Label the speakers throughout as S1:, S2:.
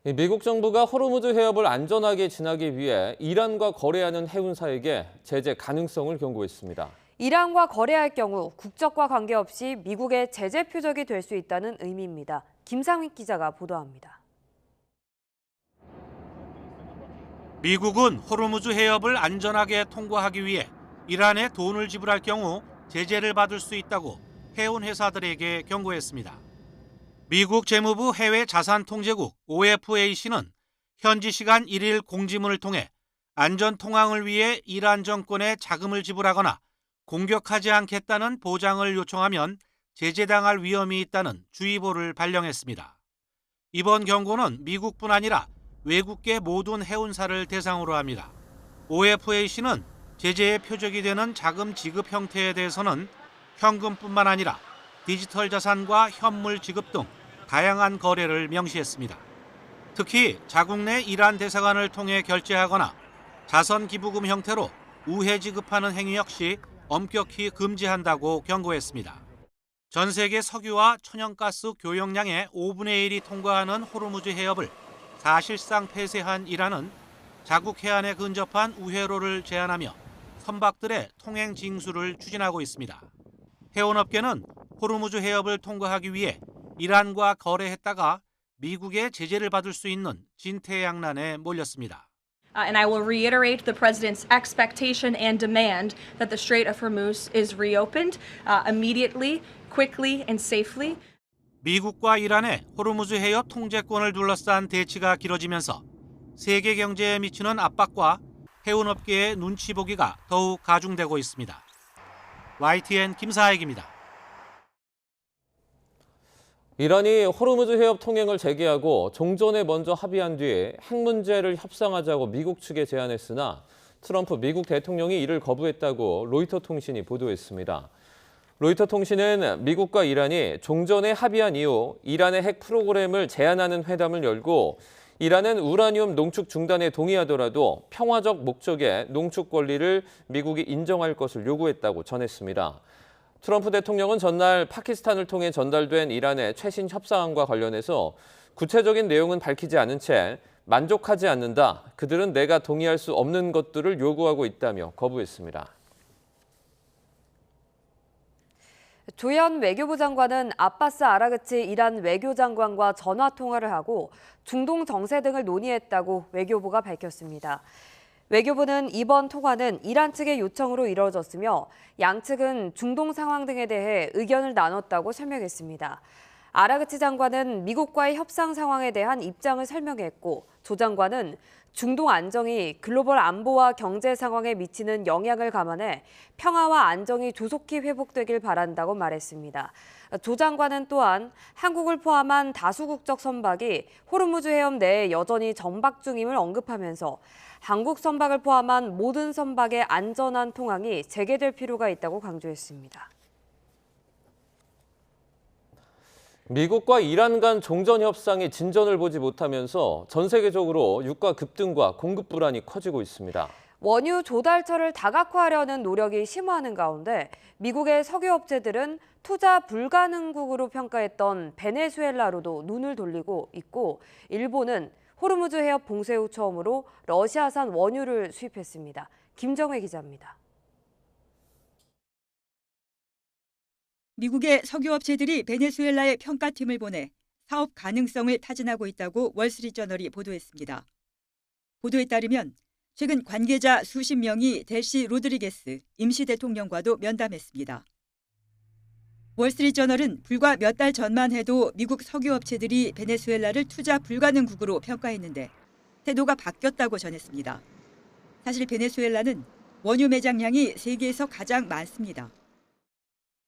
S1: 미국 정부가 호르무즈 해협을 안전하게 지나기 위해 이란과 거래하는 해운사에게 제재 가능성을 경고했습니다.
S2: 이란과 거래할 경우 국적과 관계없이 미국의 제재 표적이 될 수 있다는 의미입니다. 김상익 기자가 보도합니다.
S3: 미국은 호르무즈 해협을 안전하게 통과하기 위해 이란에 돈을 지불할 경우 제재를 받을 수 있다고 해운 회사들에게 경고했습니다. 미국 재무부 해외자산통제국 OFAC는 현지 시간 1일 공지문을 통해 안전 통항을 위해 이란 정권에 자금을 지불하거나 공격하지 않겠다는 보장을 요청하면 제재당할 위험이 있다는 주의보를 발령했습니다. 이번 경고는 미국뿐 아니라 외국계 모든 해운사를 대상으로 합니다. OFAC는 제재의 표적이 되는 자금 지급 형태에 대해서는 현금뿐만 아니라 디지털 자산과 현물 지급 등 다양한 거래를 명시했습니다. 특히 자국 내 이란 대사관을 통해 결제하거나 자선 기부금 형태로 우회 지급하는 행위 역시 엄격히 금지한다고 경고했습니다. 전 세계 석유와 천연가스 교역량의 5분의 1이 통과하는 호르무즈 해협을 사실상 폐쇄한 이란은 자국 해안에 근접한 우회로를 제한하며 선박들의 통행 징수를 추진하고 있습니다. 해운업계는 호르무즈 해협을 통과하기 위해 이란과 거래했다가 미국의 제재를 받을 수 있는 진퇴양난에 몰렸습니다.
S4: And I will reiterate the President's expectation and demand that the Strait of Hormuz is reopened immediately, quickly, and safely.
S3: 미국과 이란의 호르무즈 해협 통제권을 둘러싼 대치가 길어지면서 세계 경제에 미치는 압박과 해운업계의 눈치 보기가 더욱 가중되고 있습니다. YTN 김사익입니다.
S1: 이란이 호르무즈 해협 통행을 재개하고 종전에 먼저 합의한 뒤 핵 문제를 협상하자고 미국 측에 제안했으나 트럼프 미국 대통령이 이를 거부했다고 로이터 통신이 보도했습니다. 로이터 통신은 미국과 이란이 종전에 합의한 이후 이란의 핵 프로그램을 제한하는 회담을 열고 이란은 우라늄 농축 중단에 동의하더라도 평화적 목적의 농축 권리를 미국이 인정할 것을 요구했다고 전했습니다. 트럼프 대통령은 전날 파키스탄을 통해 전달된 이란의 최신 협상안과 관련해서 구체적인 내용은 밝히지 않은 채 만족하지 않는다. 그들은 내가 동의할 수 없는 것들을 요구하고 있다며 거부했습니다.
S2: 조현 외교부 장관은 아바스 아라그치 이란 외교장관과 전화 통화를 하고 중동 정세 등을 논의했다고 외교부가 밝혔습니다. 외교부는 이번 통화는 이란 측의 요청으로 이뤄졌으며 양측은 중동 상황 등에 대해 의견을 나눴다고 설명했습니다. 아라그치 장관은 미국과의 협상 상황에 대한 입장을 설명했고 조 장관은 중동 안정이 글로벌 안보와 경제 상황에 미치는 영향을 감안해 평화와 안정이 조속히 회복되길 바란다고 말했습니다. 조 장관은 또한 한국을 포함한 다수 국적 선박이 호르무즈 해협 내에 여전히 정박 중임을 언급하면서 한국 선박을 포함한 모든 선박의 안전한 통항이 재개될 필요가 있다고 강조했습니다.
S1: 미국과 이란 간 종전 협상이 진전을 보지 못하면서 전 세계적으로 유가 급등과 공급 불안이 커지고 있습니다.
S2: 원유 조달처를 다각화하려는 노력이 심화하는 가운데 미국의 석유업체들은 투자 불가능국으로 평가했던 베네수엘라로도 눈을 돌리고 있고 일본은 호르무즈 해협 봉쇄 후 처음으로 러시아산 원유를 수입했습니다. 김정혜 기자입니다.
S5: 미국의 석유업체들이 베네수엘라에 평가팀을 보내 사업 가능성을 타진하고 있다고 월스트리트저널이 보도했습니다. 보도에 따르면 최근 관계자 수십 명이 델시 로드리게스 임시 대통령과도 면담했습니다. 월스트리트저널은 불과 몇 달 전만 해도 미국 석유업체들이 베네수엘라를 투자 불가능국으로 평가했는데 태도가 바뀌었다고 전했습니다. 사실 베네수엘라는 원유 매장량이 세계에서 가장 많습니다.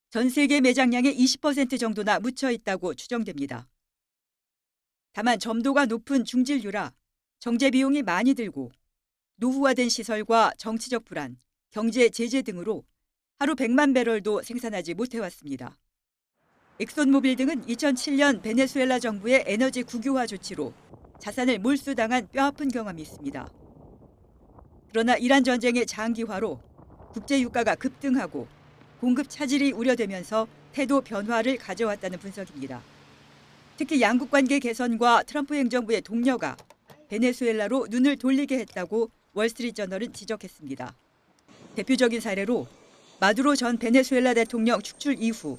S5: 전 세계 매장량의 20% 정도나 묻혀 있다고 추정됩니다. 다만 점도가 높은 중질유라 정제 비용이 많이 들고 노후화된 시설과 정치적 불안, 경제 제재 등으로 하루 100만 배럴도 생산하지 못해왔습니다. 엑손모빌 등은 2007년 베네수엘라 정부의 에너지 국유화 조치로 자산을 몰수당한 뼈아픈 경험이 있습니다. 그러나 이란 전쟁의 장기화로 국제 유가가 급등하고 공급 차질이 우려되면서 태도 변화를 가져왔다는 분석입니다. 특히 양국 관계 개선과 트럼프 행정부의 독려가 베네수엘라로 눈을 돌리게 했다고 월스트리트저널은 지적했습니다. 대표적인 사례로 마두로 전 베네수엘라 대통령 축출 이후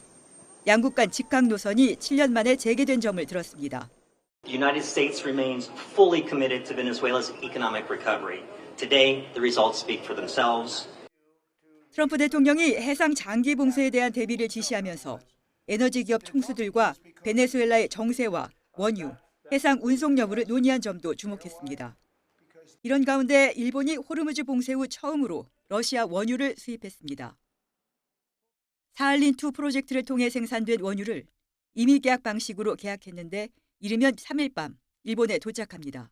S5: 양국 간 직항 노선이 7년 만에 재개된 점을 들었습니다.
S6: The United States remains fully committed to Venezuela's economic recovery. Today, the results speak for themselves.
S5: 트럼프 대통령이 해상 장기 봉쇄에 대한 대비를 지시하면서 에너지 기업 총수들과 베네수엘라의 정세와 원유, 해상 운송 여부를 논의한 점도 주목했습니다. 이런 가운데 일본이 호르무즈 봉쇄 후 처음으로 러시아 원유를 수입했습니다. 사할린2 프로젝트를 통해 생산된 원유를 임의 계약 방식으로 계약했는데 이르면 3일 밤 일본에 도착합니다.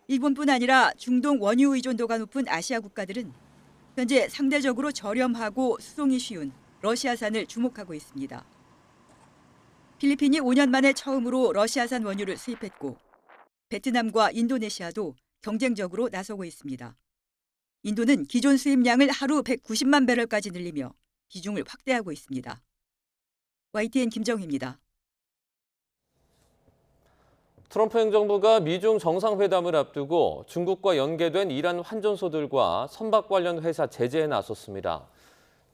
S5: 일본뿐 아니라 중동 원유 의존도가 높은 아시아 국가들은 현재 상대적으로 저렴하고 수송이 쉬운 러시아산을 주목하고 있습니다. 필리핀이 5년 만에 처음으로 러시아산 원유를 수입했고 베트남과 인도네시아도 경쟁적으로 나서고 있습니다. 인도는 기존 수입량을 하루 190만 배럴까지 늘리며 비중을 확대하고 있습니다. YTN 김정희입니다.
S1: 트럼프 행정부가 미중 정상회담을 앞두고 중국과 연계된 이란 환전소들과 선박 관련 회사 제재에 나섰습니다.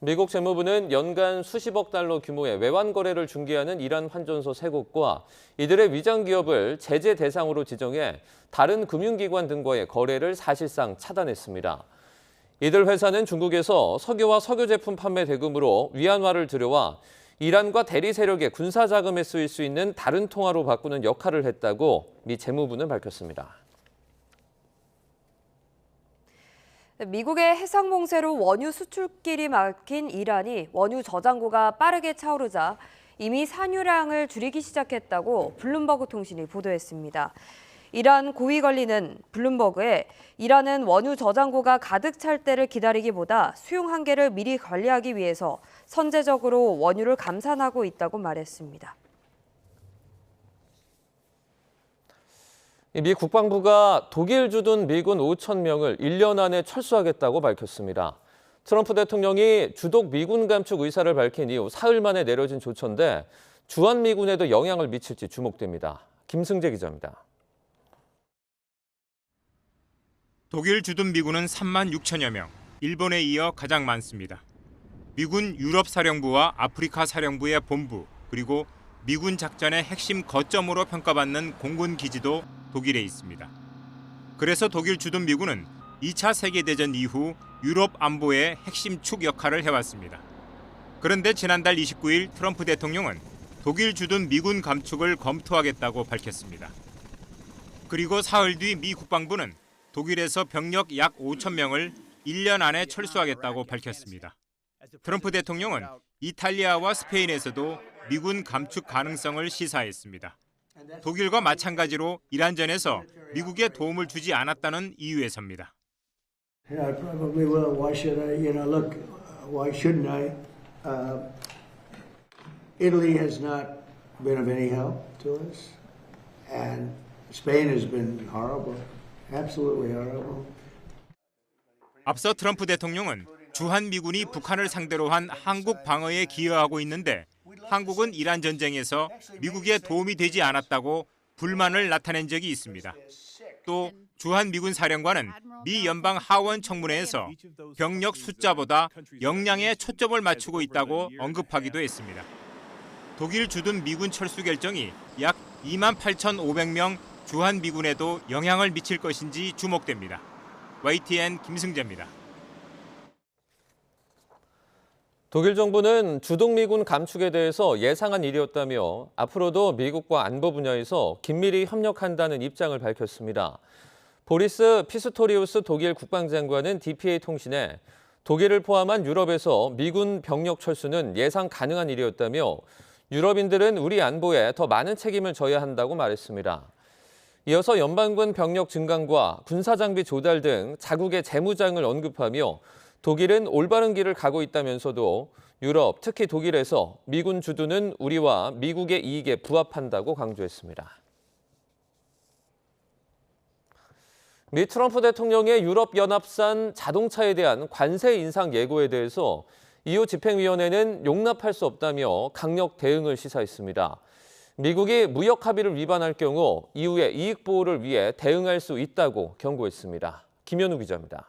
S1: 미국 재무부는 연간 수십억 달러 규모의 외환 거래를 중개하는 이란 환전소 3곳과 이들의 위장 기업을 제재 대상으로 지정해 다른 금융기관 등과의 거래를 사실상 차단했습니다. 이들 회사는 중국에서 석유와 석유 제품 판매 대금으로 위안화를 들여와 이란과 대리 세력의 군사 자금에 쓰일 수 있는 다른 통화로 바꾸는 역할을 했다고 미 재무부는 밝혔습니다.
S2: 미국의 해상 봉쇄로 원유 수출길이 막힌 이란이 원유 저장고가 빠르게 차오르자 이미 산유량을 줄이기 시작했다고 블룸버그 통신이 보도했습니다. 이란 고위 관리는 블룸버그에 이란은 원유 저장고가 가득 찰 때를 기다리기보다 수용 한계를 미리 관리하기 위해서 선제적으로 원유를 감산하고 있다고 말했습니다.
S1: 미 국방부가 독일 주둔 미군 5천 명을 1년 안에 철수하겠다고 밝혔습니다. 트럼프 대통령이 주독 미군 감축 의사를 밝힌 이후 사흘 만에 내려진 조처인데 주한미군에도 영향을 미칠지 주목됩니다. 김승재 기자입니다.
S7: 독일 주둔 미군은 3만 6천여 명, 일본에 이어 가장 많습니다. 미군 유럽 사령부와 아프리카 사령부의 본부, 그리고 미군 작전의 핵심 거점으로 평가받는 공군 기지도 독일에 있습니다. 그래서 독일 주둔 미군은 2차 세계대전 이후 유럽 안보의 핵심 축 역할을 해왔습니다. 그런데 지난달 29일 트럼프 대통령은 독일 주둔 미군 감축을 검토하겠다고 밝혔습니다. 그리고 사흘 뒤 미 국방부는 독일에서 병력 약 5천 명을 1년 안에 철수하겠다고 밝혔습니다. 트럼프 대통령은 이탈리아와 스페인에서도 미군 감축 가능성을 시사했습니다. 독일과 마찬가지로 이란전에서 미국에 도움을 주지 않았다는 이유에서입니다.
S8: I probably will. Why should I? Look, why shouldn't I? Italy has not been of any help to us, and Spain has been horrible, absolutely horrible.
S7: 앞서 트럼프 대통령은 주한미군이 북한을 상대로 한 한국 방어에 기여하고 있는데 한국은 이란 전쟁에서 미국에 도움이 되지 않았다고 불만을 나타낸 적이 있습니다. 또 주한미군 사령관은 미 연방 하원 청문회에서 병력 숫자보다 역량에 초점을 맞추고 있다고 언급하기도 했습니다. 독일 주둔 미군 철수 결정이 약 28,500명 주한미군에도 영향을 미칠 것인지 주목됩니다. YTN 김승재입니다.
S1: 독일 정부는 주독미군 감축에 대해서 예상한 일이었다며 앞으로도 미국과 안보 분야에서 긴밀히 협력한다는 입장을 밝혔습니다. 보리스 피스토리우스 독일 국방장관은 DPA 통신에 독일을 포함한 유럽에서 미군 병력 철수는 예상 가능한 일이었다며 유럽인들은 우리 안보에 더 많은 책임을 져야 한다고 말했습니다. 이어서 연방군 병력 증강과 군사장비 조달 등 자국의 재무장을 언급하며 독일은 올바른 길을 가고 있다면서도 유럽, 특히 독일에서 미군 주둔은 우리와 미국의 이익에 부합한다고 강조했습니다. 미 트럼프 대통령의 유럽연합산 자동차에 대한 관세 인상 예고에 대해서 EU 집행위원회는 용납할 수 없다며 강력 대응을 시사했습니다. 미국이 무역 합의를 위반할 경우 이후에 이익 보호를 위해 대응할 수 있다고 경고했습니다. 김현우 기자입니다.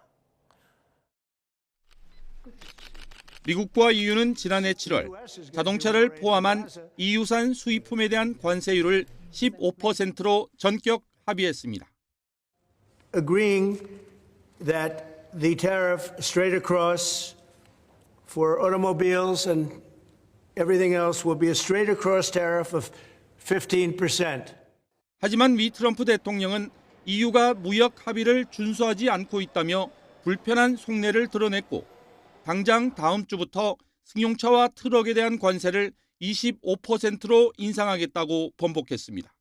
S9: 미국과 EU는 지난해 7월 자동차를 포함한 EU산 수입품에 대한 관세율을 15%로 전격 합의했습니다.
S8: Agreeing that the tariff straight across for automobiles and everything else will be a straight across tariff of 15%.
S9: 하지만 미 트럼프 대통령은 EU가 무역 합의를 준수하지 않고 있다며 불편한 속내를 드러냈고 당장 다음 주부터 승용차와 트럭에 대한 관세를 25%로 인상하겠다고 번복했습니다.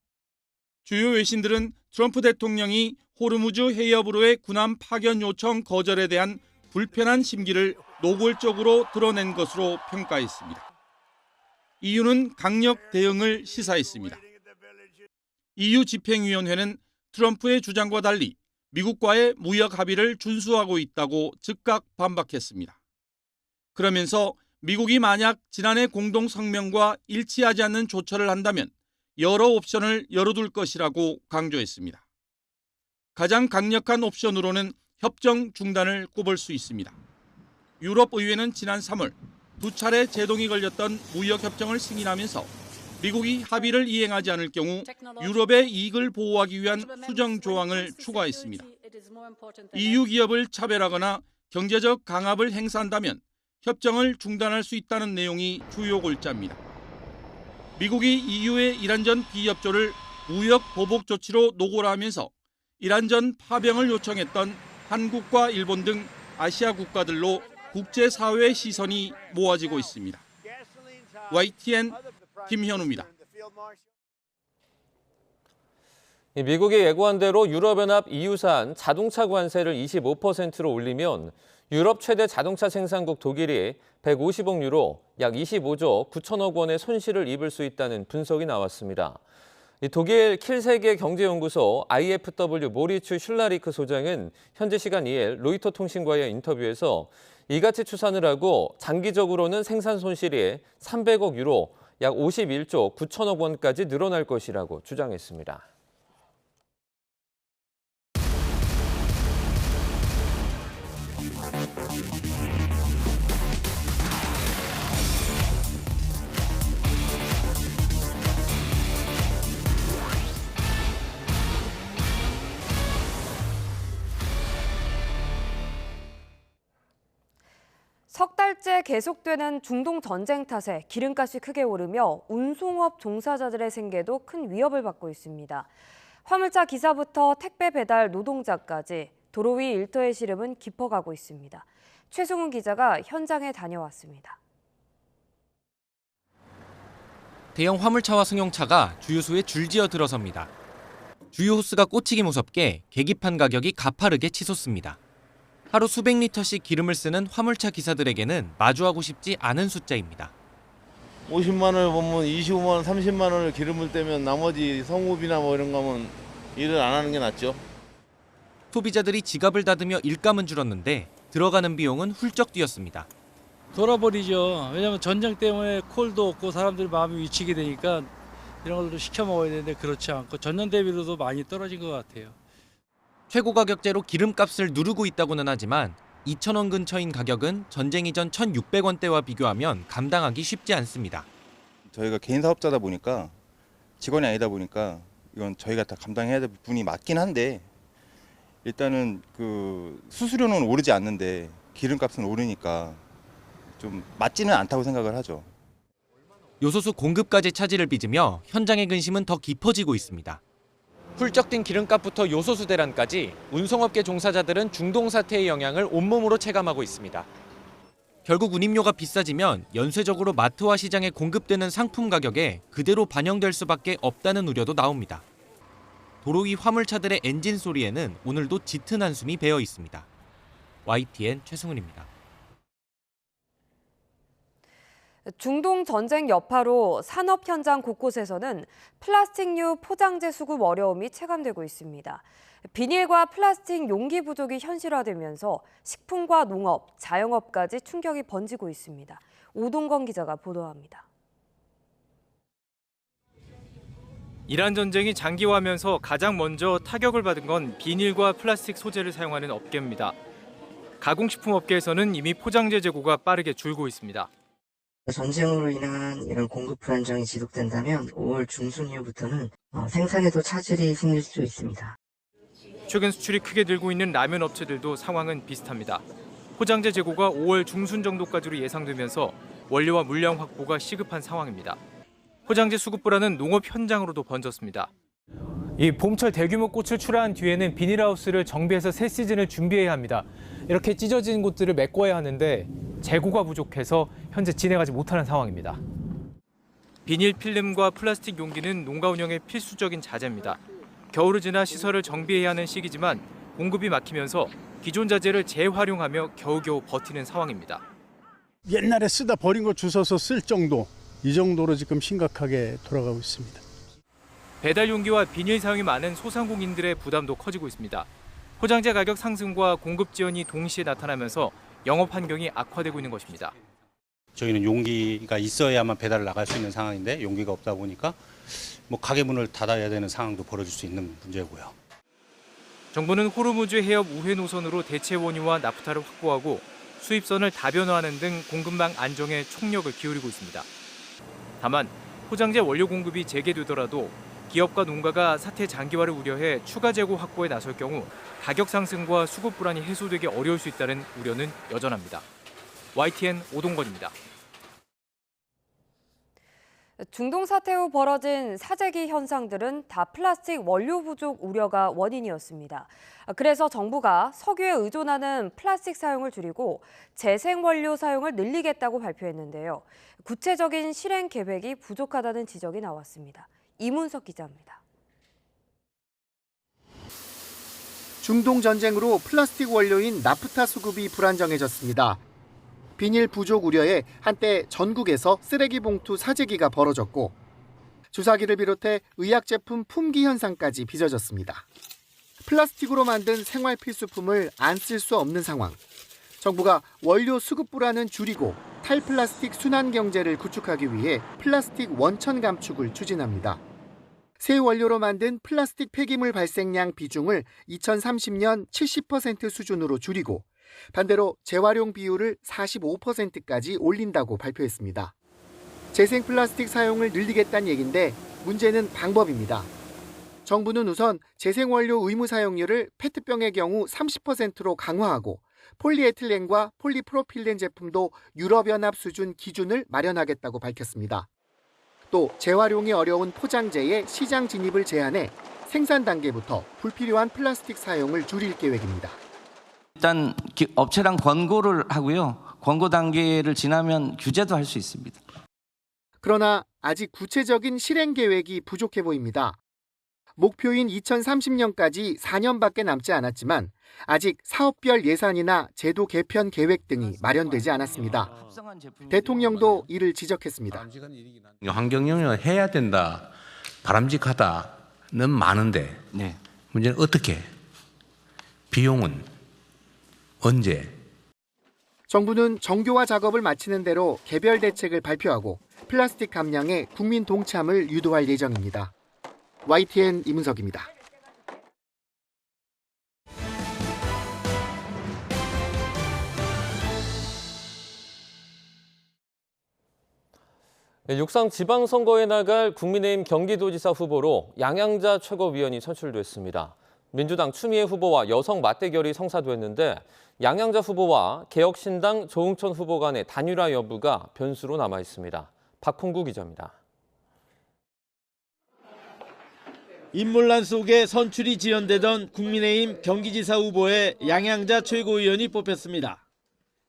S9: 주요 외신들은 트럼프 대통령이 호르무즈 해협으로의 군함 파견 요청 거절에 대한 불편한 심기를 노골적으로 드러낸 것으로 평가했습니다. EU는 강력 대응을 시사했습니다. EU 집행위원회는 트럼프의 주장과 달리 미국과의 무역 합의를 준수하고 있다고 즉각 반박했습니다. 그러면서 미국이 만약 지난해 공동 성명과 일치하지 않는 조처를 한다면 여러 옵션을 열어둘 것이라고 강조했습니다. 가장 강력한 옵션으로는 협정 중단을 꼽을 수 있습니다. 유럽의회는 지난 3월 두 차례 제동이 걸렸던 무역협정을 승인하면서 미국이 합의를 이행하지 않을 경우 유럽의 이익을 보호하기 위한 수정 조항을 추가했습니다. EU 기업을 차별하거나 경제적 강압을 행사한다면 협정을 중단할 수 있다는 내용이 주요 골자입니다. 미국이 EU의 이란전 비협조를 무역 보복 조치로 노골화하면서 이란전 파병을 요청했던 한국과 일본 등 아시아 국가들로 국제사회의 시선이 모아지고 있습니다. YTN 김현우입니다.
S1: 미국이 예고한 대로 유럽연합 EU산 자동차 관세를 25%로 올리면 유럽 최대 자동차 생산국 독일이 150억 유로, 약 25조 9천억 원의 손실을 입을 수 있다는 분석이 나왔습니다. 독일 킬세계 경제연구소 IFW 모리츠 슐라리크 소장은 현지 시간 2일 로이터 통신과의 인터뷰에서 이같이 추산을 하고 장기적으로는 생산 손실이 300억 유로, 약 51조 9천억 원까지 늘어날 것이라고 주장했습니다.
S2: 석 달째 계속되는 중동 전쟁 탓에 기름값이 크게 오르며 운송업 종사자들의 생계도 큰 위협을 받고 있습니다. 화물차 기사부터 택배 배달 노동자까지 도로 위 일터의 시름은 깊어가고 있습니다. 최승훈 기자가 현장에 다녀왔습니다.
S10: 대형 화물차와 승용차가 주유소에 줄지어 들어섭니다. 주유 호스가 꽂히기 무섭게 계기판 가격이 가파르게 치솟습니다. 하루 수백 리터씩 기름을 쓰는 화물차 기사들에게는 마주하고 싶지 않은 숫자입니다.
S11: 50만 원을 보면 25만 원, 30만 원을 기름을 떼면 나머지 성업이나 뭐 이런 거면 일을 안 하는 게 낫죠.
S10: 소비자들이 지갑을 닫으며 일감은 줄었는데 들어가는 비용은 훌쩍 뛰었습니다.
S12: 돌아버리죠. 왜냐하면 전쟁 때문에 콜도 없고 사람들이 마음이 미치게 되니까 이런 걸로 시켜 먹어야 되는데 그렇지 않고 전년 대비로도 많이 떨어진 것 같아요.
S10: 최고 가격제로 기름값을 누르고 있다고는 하지만 2,000원 근처인 가격은 전쟁 이전 1,600원대와 비교하면 감당하기 쉽지 않습니다.
S13: 저희가 개인 사업자다 보니까 직원이 아니다 보니까 이건 저희가 다 감당해야 될 부분이 맞긴 한데 일단은 그 수수료는 오르지 않는데 기름값은 오르니까 좀 맞지는 않다고 생각을 하죠.
S10: 요소수 공급까지 차질을 빚으며 현장의 근심은 더 깊어지고 있습니다. 훌쩍 뛴 기름값부터 요소수 대란까지 운송업계 종사자들은 중동 사태의 영향을 온몸으로 체감하고 있습니다. 결국 운임료가 비싸지면 연쇄적으로 마트와 시장에 공급되는 상품 가격에 그대로 반영될 수밖에 없다는 우려도 나옵니다. 도로 위 화물차들의 엔진 소리에는 오늘도 짙은 한숨이 배어 있습니다. YTN 최승훈입니다.
S2: 중동 전쟁 여파로 산업 현장 곳곳에서는 플라스틱류 포장재 수급 어려움이 체감되고 있습니다. 비닐과 플라스틱 용기 부족이 현실화되면서 식품과 농업, 자영업까지 충격이 번지고 있습니다. 오동건 기자가 보도합니다.
S10: 이란 전쟁이 장기화하면서 가장 먼저 타격을 받은 건 비닐과 플라스틱 소재를 사용하는 업계입니다. 가공식품 업계에서는 이미 포장재 재고가 빠르게 줄고 있습니다.
S14: 전쟁으로 인한 이런 공급 불안정이 지속된다면 5월 중순 이후부터는 생산에도 차질이 생길 수 있습니다.
S10: 최근 수출이 크게 늘고 있는 라면 업체들도 상황은 비슷합니다. 포장재 재고가 5월 중순 정도까지로 예상되면서 원료와 물량 확보가 시급한 상황입니다. 포장재 수급 불안은 농업 현장으로도 번졌습니다.
S15: 이 봄철 대규모 꽃을 출하한 뒤에는 비닐하우스를 정비해서 새 시즌을 준비해야 합니다. 이렇게 찢어진 곳들을 메꿔야 하는데 재고가 부족해서 현재 진행하지 못하는 상황입니다.
S10: 비닐 필름과 플라스틱 용기는 농가 운영의 필수적인 자재입니다. 겨울을 지나 시설을 정비해야 하는 시기지만 공급이 막히면서 기존 자재를 재활용하며 겨우겨우 버티는 상황입니다.
S16: 옛날에 쓰다 버린 거 주워서 쓸 정도, 이 정도로 지금 심각하게 돌아가고 있습니다.
S10: 배달 용기와 비닐 사용이 많은 소상공인들의 부담도 커지고 있습니다. 포장재 가격 상승과 공급 지연이 동시에 나타나면서 영업 환경이 악화되고 있는 것입니다.
S17: 저희는 용기가 있어야만 배달을 나갈 수 있는 상황인데 용기가 없다 보니까 가게 문을 닫아야 되는 상황도 벌어질 수 있는 문제고요.
S10: 정부는 호르무즈 해협 우회 노선으로 대체 원유와 나프타를 확보하고 수입선을 다변화하는 등 공급망 안정에 총력을 기울이고 있습니다. 다만 포장재 원료 공급이 재개되더라도 기업과 농가가 사태 장기화를 우려해 추가 재고 확보에 나설 경우 가격 상승과 수급 불안이 해소되기 어려울 수 있다는 우려는 여전합니다. YTN 오동건입니다.
S2: 중동 사태 후 벌어진 사재기 현상들은 다 플라스틱 원료 부족 우려가 원인이었습니다. 그래서 정부가 석유에 의존하는 플라스틱 사용을 줄이고 재생 원료 사용을 늘리겠다고 발표했는데요. 구체적인 실행 계획이 부족하다는 지적이 나왔습니다. 이문석 기자입니다.
S18: 중동 전쟁으로 플라스틱 원료인 나프타 수급이 불안정해졌습니다. 비닐 부족 우려에 한때 전국에서 쓰레기 봉투 사재기가 벌어졌고 주사기를 비롯해 의약제품 품귀 현상까지 빚어졌습니다. 플라스틱으로 만든 생활 필수품을 안 쓸 수 없는 상황. 정부가 원료 수급 불안은 줄이고 탈플라스틱 순환 경제를 구축하기 위해 플라스틱 원천 감축을 추진합니다. 새 원료로 만든 플라스틱 폐기물 발생량 비중을 2030년 70% 수준으로 줄이고 반대로 재활용 비율을 45%까지 올린다고 발표했습니다. 재생 플라스틱 사용을 늘리겠다는 얘긴데 문제는 방법입니다. 정부는 우선 재생 원료 의무 사용률을 페트병의 경우 30%로 강화하고 폴리에틸렌과 폴리프로필렌 제품도 유럽연합 수준 기준을 마련하겠다고 밝혔습니다. 또 재활용이 어려운 포장재의 시장 진입을 제한해 생산 단계부터 불필요한 플라스틱 사용을 줄일 계획입니다.
S19: 일단 업체랑 권고를 하고요. 권고 단계를 지나면 규제도 할 수 있습니다.
S18: 그러나 아직 구체적인 실행 계획이 부족해 보입니다. 목표인 2030년까지 4년밖에 남지 않았지만 아직 사업별 예산이나 제도 개편 계획 등이 마련되지 않았습니다. 대통령도 이를 지적했습니다.
S20: 환경 영역을 해야 된다, 바람직하다는 많은데 문제는 어떻게, 비용은 언제?
S18: 정부는 정교화 작업을 마치는 대로 개별 대책을 발표하고 플라스틱 감량에 국민 동참을 유도할 예정입니다. YTN 이문석입니다.
S1: 육상 지방선거에 나갈 국민의힘 경기도지사 후보로 양양자 최고위원이 선출됐습니다. 민주당 추미애 후보와 여성 맞대결이 성사됐는데 양양자 후보와 개혁신당 조응천 후보 간의 단일화 여부가 변수로 남아 있습니다. 박홍구 기자입니다.
S21: 인물란 속에 선출이 지연되던 국민의힘 경기지사 후보에 양양자 최고위원이 뽑혔습니다.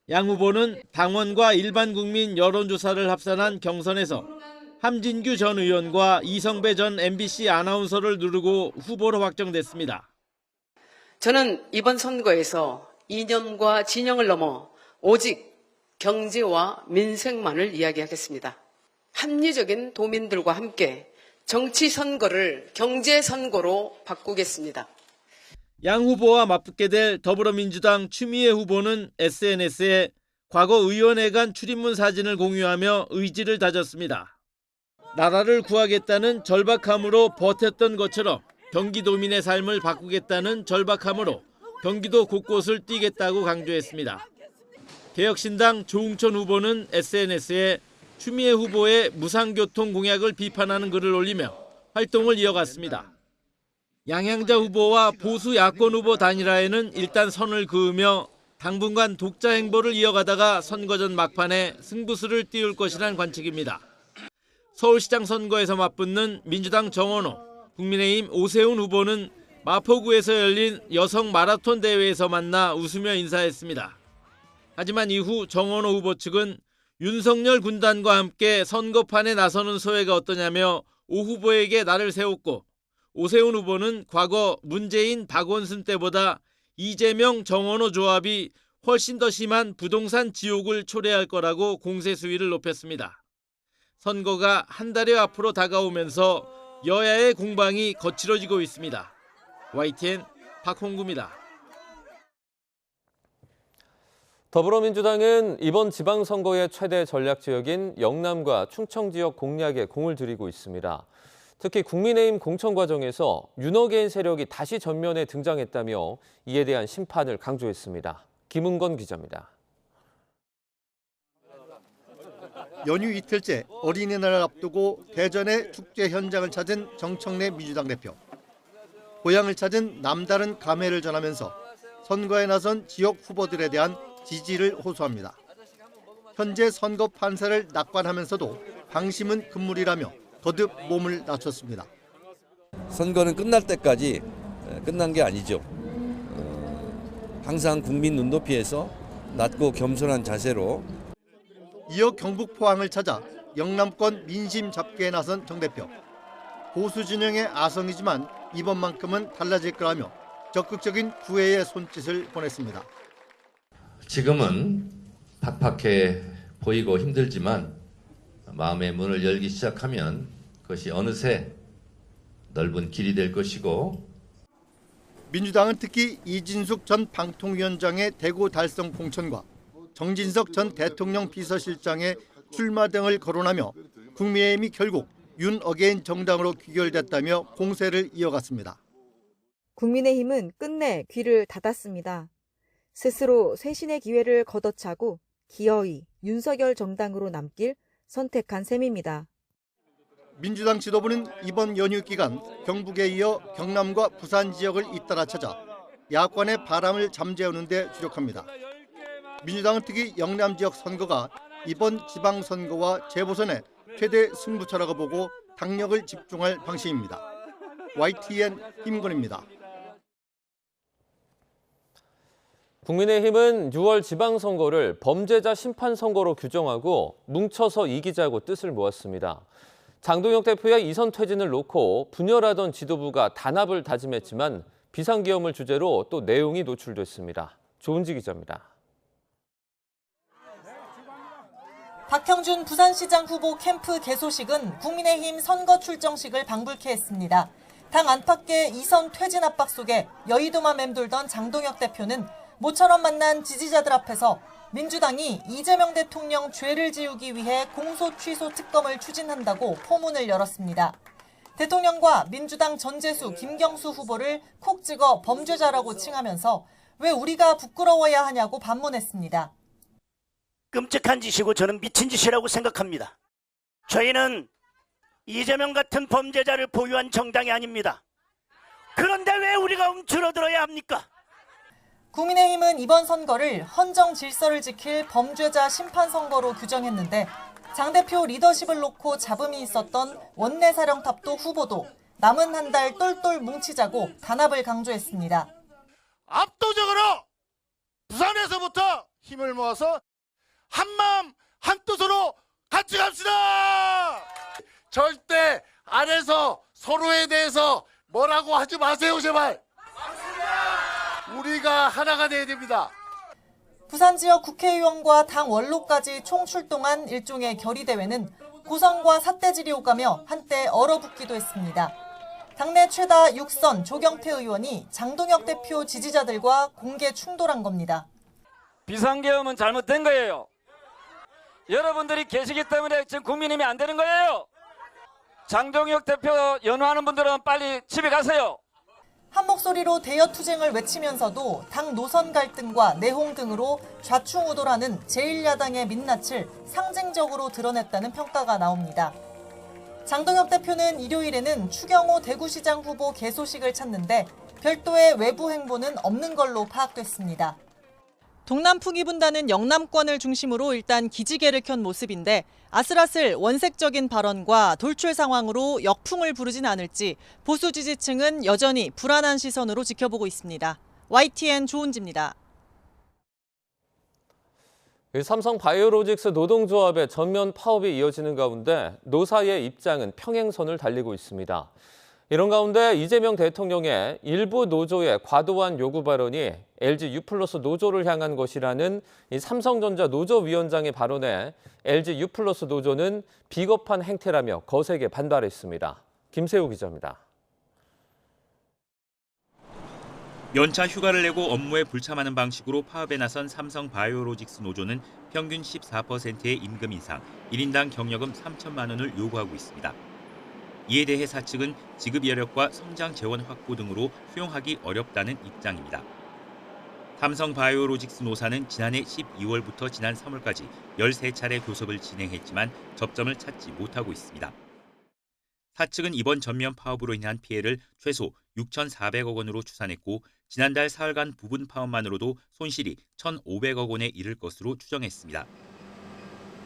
S21: 양 후보는 당원과 일반 국민 여론조사를 합산한 경선에서 함진규 전 의원과 이성배 전 MBC 아나운서를 누르고 후보로 확정됐습니다.
S22: 저는 이번 선거에서 이념과 진영을 넘어 오직 경제와 민생만을 이야기하겠습니다. 합리적인 도민들과 함께 정치 선거를 경제 선거로 바꾸겠습니다.
S21: 양 후보와 맞붙게 될 더불어민주당 추미애 후보는 SNS에 과거 의원회 간 출입문 사진을 공유하며 의지를 다졌습니다. 나라를 구하겠다는 절박함으로 버텼던 것처럼 경기도민의 삶을 바꾸겠다는 절박함으로 경기도 곳곳을 뛰겠다고 강조했습니다. 개혁신당 조웅천 후보는 SNS에 추미애 후보의 무상교통 공약을 비판하는 글을 올리며 활동을 이어갔습니다. 양양자 후보와 보수 야권 후보 단일화에는 일단 선을 그으며 당분간 독자 행보를 이어가다가 선거 전 막판에 승부수를 띄울 것이란 관측입니다. 서울시장 선거에서 맞붙는 민주당 정원호, 국민의힘 오세훈 후보는 마포구에서 열린 여성 마라톤 대회에서 만나 웃으며 인사했습니다. 하지만 이후 정원호 후보 측은 윤석열 군단과 함께 선거판에 나서는 소회가 어떠냐며 오 후보에게 날을 세웠고, 오세훈 후보는 과거 문재인 박원순 때보다 이재명 정원호 조합이 훨씬 더 심한 부동산 지옥을 초래할 거라고 공세 수위를 높였습니다. 선거가 한 달여 앞으로 다가오면서 여야의 공방이 거칠어지고 있습니다. YTN 박홍구입니다.
S1: 더불어민주당은 이번 지방선거의 최대 전략 지역인 영남과 충청 지역 공략에 공을 들이고 있습니다. 특히 국민의힘 공천 과정에서 윤어게인 세력이 다시 전면에 등장했다며 이에 대한 심판을 강조했습니다. 김은건 기자입니다.
S18: 연휴 이틀째 어린이날을 앞두고 대전의 축제 현장을 찾은 정청래 민주당 대표. 고향을 찾은 남다른 감회를 전하면서 선거에 나선 지역 후보들에 대한 지지를 호소합니다. 현재 선거 판세를 낙관하면서도 방심은 금물이라며 거듭 몸을 낮췄습니다.
S3: 선거는 끝날 때까지 끝난 게 아니죠. 항상 국민 눈높이에서 낮고 겸손한 자세로.
S18: 이어 경북 포항을 찾아 영남권 민심 잡기에 나선 정 대표. 보수 진영의 아성이지만 이번만큼은 달라질 거라며 적극적인 구애의 손짓을 보냈습니다.
S4: 지금은 팍팍해 보이고 힘들지만 마음의 문을 열기 시작하면 그것이 어느새 넓은 길이 될 것이고.
S18: 민주당은 특히 이진숙 전 방통위원장의 대구 달성 공천과 정진석 전 대통령 비서실장의 출마 등을 거론하며 국민의힘이 결국 윤어게인 정당으로 귀결됐다며 공세를 이어갔습니다.
S23: 국민의힘은 끝내 귀를 닫았습니다. 스스로 쇄신의 기회를 걷어차고 기어이 윤석열 정당으로 남길 선택한 셈입니다.
S18: 민주당 지도부는 이번 연휴 기간 경북에 이어 경남과 부산 지역을 잇따라 찾아 야권의 바람을 잠재우는 데 주력합니다. 민주당은 특히 영남 지역 선거가 이번 지방선거와 재보선의 최대 승부처라고 보고 당력을 집중할 방식입니다. YTN 김건희입니다.
S1: 국민의힘은 6월 지방선거를 범죄자 심판선거로 규정하고 뭉쳐서 이기자고 뜻을 모았습니다. 장동혁 대표의 이선 퇴진을 놓고 분열하던 지도부가 단합을 다짐했지만 비상계엄을 주제로 또 내용이 노출됐습니다. 조은지 기자입니다.
S24: 박형준 부산시장 후보 캠프 개소식은 국민의힘 선거 출정식을 방불케 했습니다. 당 안팎의 이선 퇴진 압박 속에 여의도만 맴돌던 장동혁 대표는 모처럼 만난 지지자들 앞에서 민주당이 이재명 대통령 죄를 지우기 위해 공소 취소 특검을 추진한다고 포문을 열었습니다. 대통령과 민주당 전재수, 김경수 후보를 콕 찍어 범죄자라고 칭하면서 왜 우리가 부끄러워야 하냐고 반문했습니다.
S25: 끔찍한 짓이고 저는 미친 짓이라고 생각합니다. 저희는 이재명 같은 범죄자를 보유한 정당이 아닙니다. 그런데 왜 우리가 움츠러들어야 합니까?
S24: 국민의힘은 이번 선거를 헌정 질서를 지킬 범죄자 심판선거로 규정했는데 장 대표 리더십을 놓고 잡음이 있었던 원내사령탑도 후보도 남은 한 달 똘똘 뭉치자고 단합을 강조했습니다.
S26: 압도적으로 부산에서부터 힘을 모아서 한마음 한뜻으로 같이 갑시다. 절대 안에서 서로에 대해서 뭐라고 하지 마세요, 제발. 우리가 하나가 돼야 됩니다.
S24: 부산 지역 국회의원과 당 원로까지 총출동한 일종의 결의대회는 고성과 삿대질이 오가며 한때 얼어붙기도 했습니다. 당내 최다 6선 조경태 의원이 장동혁 대표 지지자들과 공개 충돌한 겁니다.
S27: 비상계엄은 잘못된 거예요. 여러분들이 계시기 때문에 지금 국민의힘이 안 되는 거예요. 장동혁 대표 연호하는 분들은 빨리 집에 가세요.
S24: 한 목소리로 대여 투쟁을 외치면서도 당 노선 갈등과 내홍 등으로 좌충우돌하는 제1야당의 민낯을 상징적으로 드러냈다는 평가가 나옵니다. 장동혁 대표는 일요일에는 추경호 대구시장 후보 개소식을 찾는데 별도의 외부 행보는 없는 걸로 파악됐습니다. 동남풍이 분다는 영남권을 중심으로 일단 기지개를 켠 모습인데 아슬아슬 원색적인 발언과 돌출 상황으로 역풍을 부르진 않을지 보수 지지층은 여전히 불안한 시선으로 지켜보고 있습니다. YTN 조은지입니다.
S1: 삼성 바이오로직스 노동조합의 전면 파업이 이어지는 가운데 노사의 입장은 평행선을 달리고 있습니다. 이런 가운데 이재명 대통령의 일부 노조의 과도한 요구 발언이 LG U+ 노조를 향한 것이라는 이 삼성전자 노조위원장의 발언에 LG U+ 노조는 비겁한 행태라며 거세게 반발했습니다. 김세우 기자입니다.
S5: 연차 휴가를 내고 업무에 불참하는 방식으로 파업에 나선 삼성 바이오로직스 노조는 평균 14%의 임금 인상, 1인당 경력금 3천만 원을 요구하고 있습니다. 이에 대해 사측은 지급 여력과 성장 재원 확보 등으로 수용하기 어렵다는 입장입니다. 삼성 바이오로직스 노사는 지난해 12월부터 지난 3월까지 13차례 교섭을 진행했지만 접점을 찾지 못하고 있습니다. 사측은 이번 전면 파업으로 인한 피해를 최소 6,400억 원으로 추산했고 지난달 사흘간 부분 파업만으로도 손실이 1,500억 원에 이를 것으로 추정했습니다.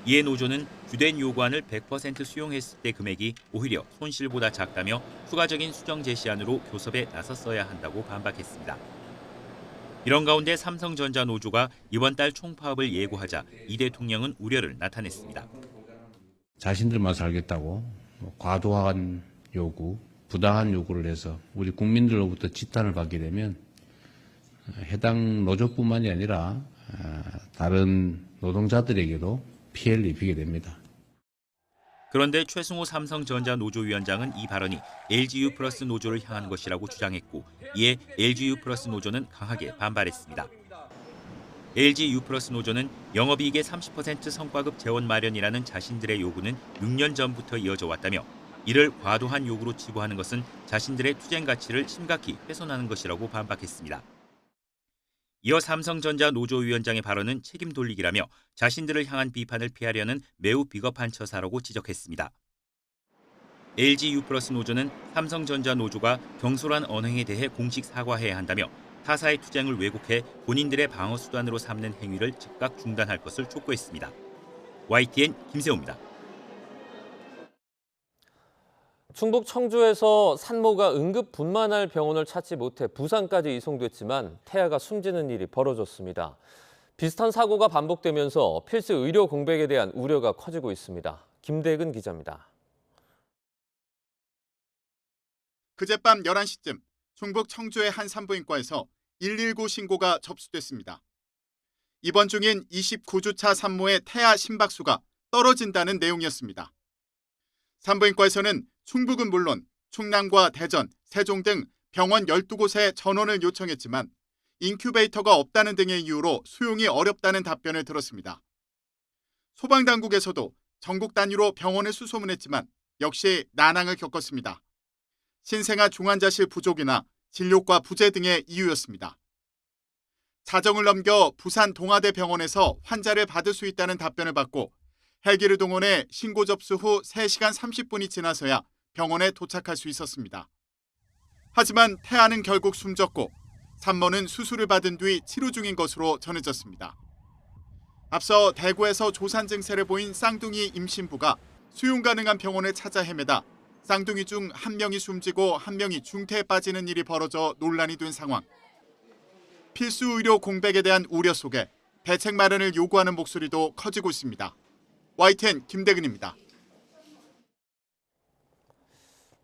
S5: 이에 노조는 주된 요구안을 100% 수용했을 때 금액이 오히려 손실보다 작다며 추가적인 수정 제시안으로 교섭에 나섰어야 한다고 반박했습니다. 이런 가운데 삼성전자 노조가 이번 달 총파업을 예고하자 이 대통령은 우려를 나타냈습니다.
S20: 자신들만 살겠다고 과도한 요구, 부당한 요구를 해서 우리 국민들로부터 지탄을 받게 되면 해당 노조뿐만이 아니라 다른 노동자들에게도 피해를 입히게 됩니다.
S5: 그런데 최승호 삼성전자 노조위원장은 이 발언이 LG U+ 노조를 향한 것이라고 주장했고 이에 LG U+ 노조는 강하게 반발했습니다. LG U+ 노조는 영업이익의 30% 성과급 재원 마련이라는 자신들의 요구는 6년 전부터 이어져 왔다며 이를 과도한 요구로 치부하는 것은 자신들의 투쟁 가치를 심각히 훼손하는 것이라고 반박했습니다. 이어 삼성전자 노조위원장의 발언은 책임 돌리기라며 자신들을 향한 비판을 피하려는 매우 비겁한 처사라고 지적했습니다. LG U+ 노조는 삼성전자 노조가 경솔한 언행에 대해 공식 사과해야 한다며 타사의 투쟁을 왜곡해 본인들의 방어 수단으로 삼는 행위를 즉각 중단할 것을 촉구했습니다. YTN 김세호입니다.
S1: 충북 청주에서 산모가 응급 분만할 병원을 찾지 못해 부산까지 이송됐지만 태아가 숨지는 일이 벌어졌습니다. 비슷한 사고가 반복되면서 필수 의료 공백에 대한 우려가 커지고 있습니다. 김대근 기자입니다.
S6: 그젯밤 11시쯤 충북 청주의 한 산부인과에서 119 신고가 접수됐습니다. 입원 중인 29주차 산모의 태아 심박수가 떨어진다는 내용이었습니다. 산부인과에서는 충북은 물론 충남과 대전, 세종 등 병원 12곳에 전원을 요청했지만 인큐베이터가 없다는 등의 이유로 수용이 어렵다는 답변을 들었습니다. 소방당국에서도 전국 단위로 병원을 수소문했지만 역시 난항을 겪었습니다. 신생아 중환자실 부족이나 진료과 부재 등의 이유였습니다. 자정을 넘겨 부산 동아대 병원에서 환자를 받을 수 있다는 답변을 받고 헬기를 동원해 신고 접수 후 3시간 30분이 지나서야 병원에 도착할 수 있었습니다. 하지만 태아는 결국 숨졌고 산모는 수술을 받은 뒤 치료 중인 것으로 전해졌습니다. 앞서 대구에서 조산 증세를 보인 쌍둥이 임신부가 수용 가능한 병원을 찾아 헤매다 쌍둥이 중 한 명이 숨지고 한 명이 중태에 빠지는 일이 벌어져 논란이 된 상황. 필수 의료 공백에 대한 우려 속에 대책 마련을 요구하는 목소리도 커지고 있습니다. YTN 김대근입니다.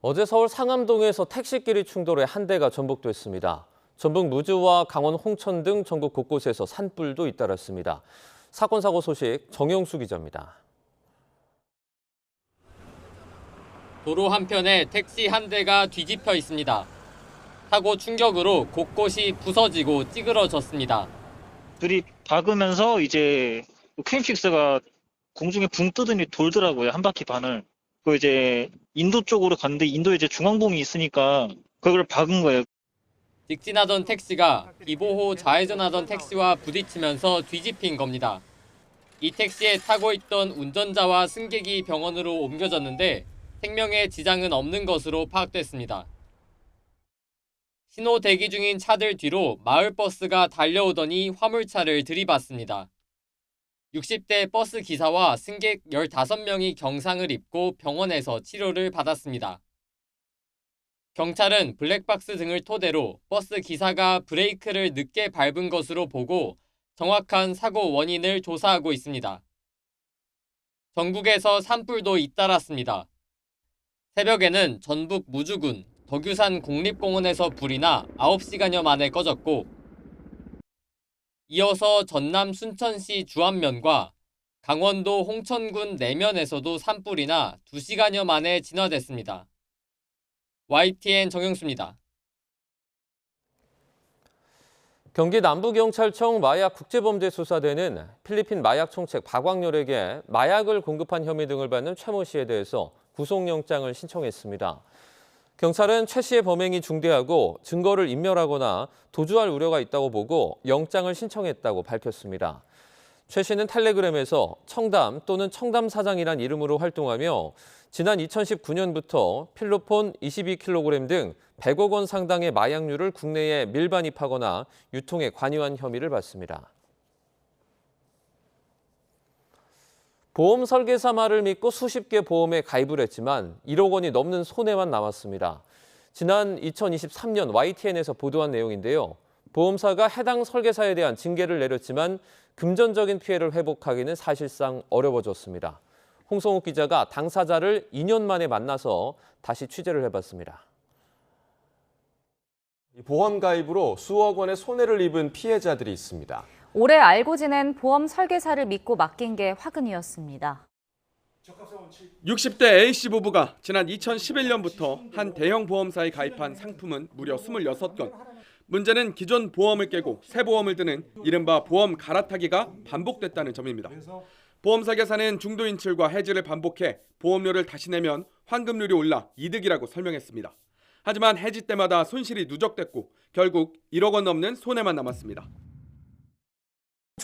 S1: 어제 서울 상암동에서 택시끼리 충돌해 한 대가 전복됐습니다. 전북 무주와 강원 홍천 등 전국 곳곳에서 산불도 잇따랐습니다. 사건 사고 소식 정영수 기자입니다.
S7: 도로 한편에 택시 한 대가 뒤집혀 있습니다. 사고 충격으로 곳곳이 부서지고 찌그러졌습니다.
S8: 들이 박으면서 이제 QM6가 공중에 붕 뜨더니 돌더라고요. 한 바퀴 반을. 그 이제 인도 쪽으로 갔는데 인도에 이제 중앙봉이 있으니까 그걸 박은 거예요.
S7: 직진하던 택시가 비보호 좌회전하던 택시와 부딪히면서 뒤집힌 겁니다. 이 택시에 타고 있던 운전자와 승객이 병원으로 옮겨졌는데 생명에 지장은 없는 것으로 파악됐습니다. 신호 대기 중인 차들 뒤로 마을버스가 달려오더니 화물차를 들이받습니다. 60대 버스 기사와 승객 15명이 경상을 입고 병원에서 치료를 받았습니다. 경찰은 블랙박스 등을 토대로 버스 기사가 브레이크를 늦게 밟은 것으로 보고 정확한 사고 원인을 조사하고 있습니다. 전국에서 산불도 잇따랐습니다. 새벽에는 전북 무주군 덕유산 국립공원에서 불이 나 9시간여 만에 꺼졌고, 이어서 전남 순천시 주안면과 강원도 홍천군 내면에서도 산불이 나 2시간여 만에 진화됐습니다. YTN 정영수입니다.
S1: 경기 남부경찰청 마약국제범죄수사대는 필리핀 마약 총책 박광렬에게 마약을 공급한 혐의 등을 받는 최 모 씨에 대해서 구속영장을 신청했습니다. 경찰은 최 씨의 범행이 중대하고 증거를 인멸하거나 도주할 우려가 있다고 보고 영장을 신청했다고 밝혔습니다. 최 씨는 텔레그램에서 청담 또는 청담사장이란 이름으로 활동하며 지난 2019년부터 필로폰 22kg 등 100억 원 상당의 마약류를 국내에 밀반입하거나 유통에 관여한 혐의를 받습니다. 보험 설계사 말을 믿고 수십 개 보험에 가입을 했지만 1억 원이 넘는 손해만 남았습니다. 지난 2023년 YTN에서 보도한 내용인데요. 보험사가 해당 설계사에 대한 징계를 내렸지만 금전적인 피해를 회복하기는 사실상 어려워졌습니다. 홍성욱 기자가 당사자를 2년 만에 만나서 다시 취재를 해봤습니다.
S9: 보험 가입으로 수억 원의 손해를 입은 피해자들이 있습니다.
S11: 오래 알고 지낸 보험 설계사를 믿고 맡긴 게 화근이었습니다.
S12: 60대 A씨 부부가 지난 2011년부터 한 대형 보험사에 가입한 상품은 무려 26건. 문제는 기존 보험을 깨고 새 보험을 드는 이른바 보험 갈아타기가 반복됐다는 점입니다. 보험 설계사는 중도 인출과 해지를 반복해 보험료를 다시 내면 환급률이 올라 이득이라고 설명했습니다. 하지만 해지 때마다 손실이 누적됐고 결국 1억 원 넘는 손해만 남았습니다.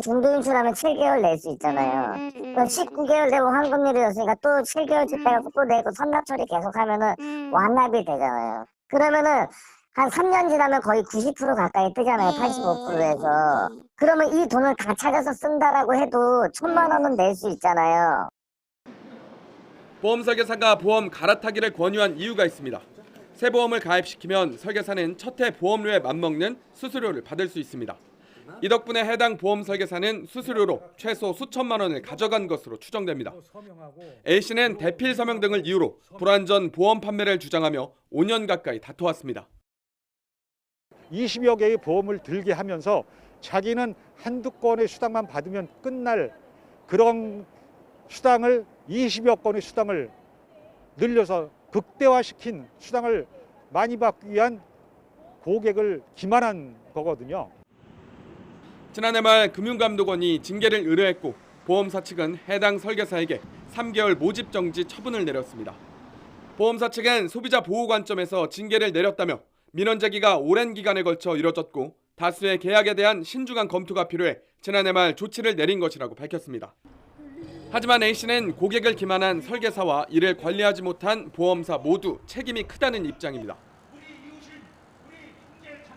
S13: 중도 인출하면 7개월 낼 수 있잖아요. 그럼 19개월 되고 환급률이었으니까 또 7개월 줬다가 또 내고 선납 처리 계속하면은 완납이 되잖아요. 그러면은 한 3년 지나면 거의 90% 가까이 뜨잖아요. 85%에서. 그러면 이 돈을 다 찾아서 쓴다라고 해도 1,000만 원은 낼 수 있잖아요.
S12: 보험 설계사가 보험 갈아타기를 권유한 이유가 있습니다. 새 보험을 가입시키면 설계사는 첫 해 보험료에 맞먹는 수수료를 받을 수 있습니다. 이 덕분에 해당 보험 설계사는 수수료로 최소 수천만 원을 가져간 것으로 추정됩니다. A씨는 대필 서명 등을 이유로 불완전 보험 판매를 주장하며 5년 가까이 다퉈왔습니다.
S14: 20여 개의 보험을 들게 하면서 자기는 한두 건의 수당만 받으면 끝날 그런 수당을 20여 건의 수당을 늘려서 극대화시킨 수당을 많이 받기 위한 고객을 기만한 거거든요.
S12: 지난해 말 금융감독원이 징계를 의뢰했고 보험사 측은 해당 설계사에게 3개월 모집 정지 처분을 내렸습니다. 보험사 측은 소비자 보호 관점에서 징계를 내렸다며 민원 제기가 오랜 기간에 걸쳐 이뤄졌고 다수의 계약에 대한 신중한 검토가 필요해 지난해 말 조치를 내린 것이라고 밝혔습니다. 하지만 A씨는 고객을 기만한 설계사와 이를 관리하지 못한 보험사 모두 책임이 크다는 입장입니다.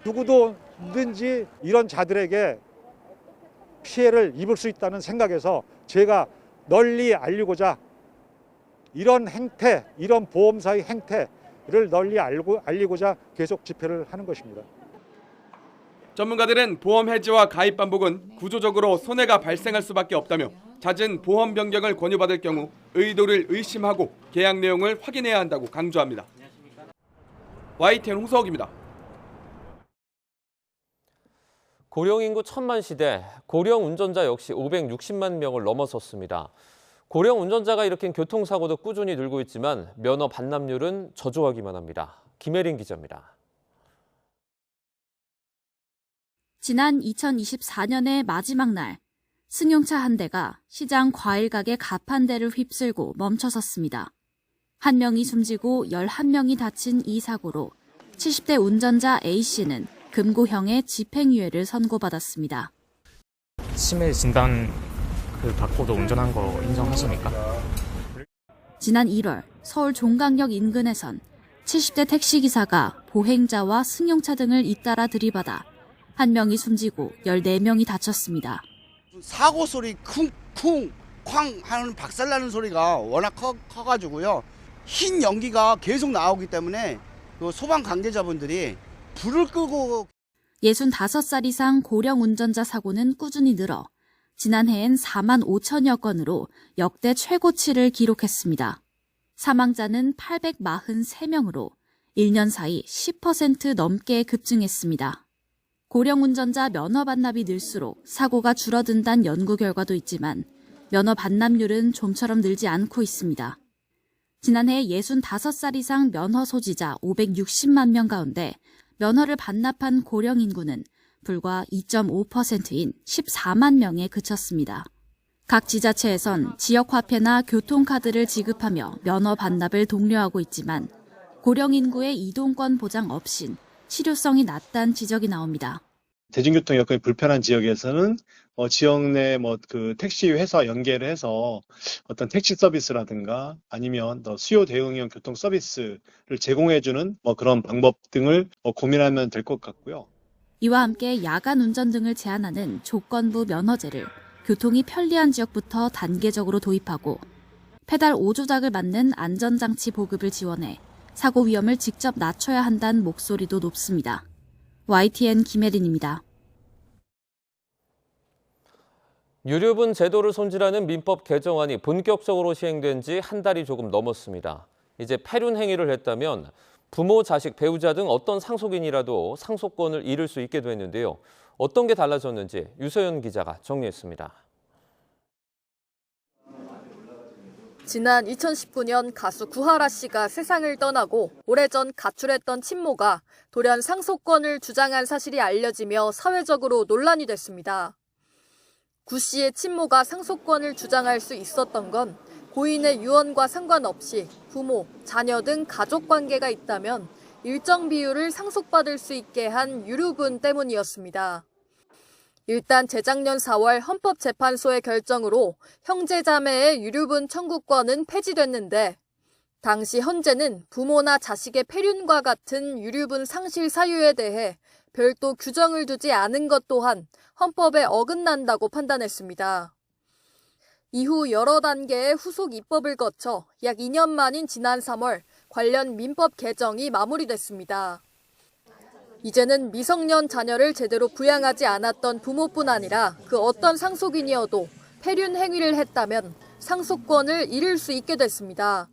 S14: 누구든지 이런 자들에게 피해를 입을 수 있다는 생각에서 제가 널리 알리고자 이런 행태, 이런 보험사의 행태를 널리 알리고자 계속 집회를 하는 것입니다.
S12: 전문가들은 보험 해지와 가입 반복은 구조적으로 손해가 발생할 수밖에 없다며 잦은 보험 변경을 권유받을 경우 의도를 의심하고 계약 내용을 확인해야 한다고 강조합니다. YTN 홍서욱입니다.
S1: 고령 인구 1000만 시대, 고령 운전자 역시 560만 명을 넘어섰습니다. 고령 운전자가 일으킨 교통사고도 꾸준히 늘고 있지만 면허 반납률은 저조하기만 합니다. 김혜린 기자입니다.
S15: 지난 2024년의 마지막 날, 승용차 한 대가 시장 과일 가게 가판대를 휩쓸고 멈춰섰습니다. 1명이 숨지고 11명이 다친 이 사고로 70대 운전자 A씨는 금고형의 집행유예를 선고받았습니다.
S2: 치매 진단 받고도 운전한 거 인정하십니까?
S15: 지난 1월 서울 종강역 인근에선 70대 택시기사가 보행자와 승용차 등을 잇따라 들이받아 1명이 숨지고 14명이 다쳤습니다.
S10: 사고 소리 쿵쿵 쾅 하는 박살나는 소리가 워낙 커가지고요. 흰 연기가 계속 나오기 때문에 그 소방 관계자분들이 불을 끄고
S15: 65살 이상 고령 운전자 사고는 꾸준히 늘어 지난해엔 4만 5천여 건으로 역대 최고치를 기록했습니다. 사망자는 843명으로 1년 사이 10% 넘게 급증했습니다. 고령 운전자 면허 반납이 늘수록 사고가 줄어든다는 연구 결과도 있지만 면허 반납률은 좀처럼 늘지 않고 있습니다. 지난해 65살 이상 면허 소지자 560만 명 가운데 면허를 반납한 고령 인구는 불과 2.5%인 14만 명에 그쳤습니다. 각 지자체에선 지역화폐나 교통카드를 지급하며 면허 반납을 독려하고 있지만 고령 인구의 이동권 보장 없인 실효성이 낮다는 지적이 나옵니다.
S16: 대중교통 여건이 불편한 지역에서는 지역 내 택시 회사 연계를 해서 어떤 택시 서비스라든가 아니면 수요 대응형 교통 서비스를 제공해주는 그런 방법 등을 고민하면 될 것 같고요.
S15: 이와 함께 야간 운전 등을 제한하는 조건부 면허제를 교통이 편리한 지역부터 단계적으로 도입하고 페달 5조작을 맞는 안전장치 보급을 지원해 사고 위험을 직접 낮춰야 한다는 목소리도 높습니다. YTN 김혜린입니다.
S1: 유류분 제도를 손질하는 민법 개정안이 본격적으로 시행된 지 한 달이 조금 넘었습니다. 이제 폐륜 행위를 했다면 부모, 자식, 배우자 등 어떤 상속인이라도 상속권을 잃을 수 있게 됐는데요. 어떤 게 달라졌는지 유서연 기자가 정리했습니다.
S17: 지난 2019년 가수 구하라 씨가 세상을 떠나고 오래전 가출했던 친모가 돌연 상속권을 주장한 사실이 알려지며 사회적으로 논란이 됐습니다. 구 씨의 친모가 상속권을 주장할 수 있었던 건 고인의 유언과 상관없이 부모, 자녀 등 가족 관계가 있다면 일정 비율을 상속받을 수 있게 한 유류분 때문이었습니다. 일단 재작년 4월 헌법재판소의 결정으로 형제자매의 유류분 청구권은 폐지됐는데 당시 헌재는 부모나 자식의 폐륜과 같은 유류분 상실 사유에 대해 별도 규정을 두지 않은 것 또한 헌법에 어긋난다고 판단했습니다. 이후 여러 단계의 후속 입법을 거쳐 약 2년 만인 지난 3월 관련 민법 개정이 마무리됐습니다. 이제는 미성년 자녀를 제대로 부양하지 않았던 부모뿐 아니라 그 어떤 상속인이어도 폐륜 행위를 했다면 상속권을 잃을 수 있게 됐습니다.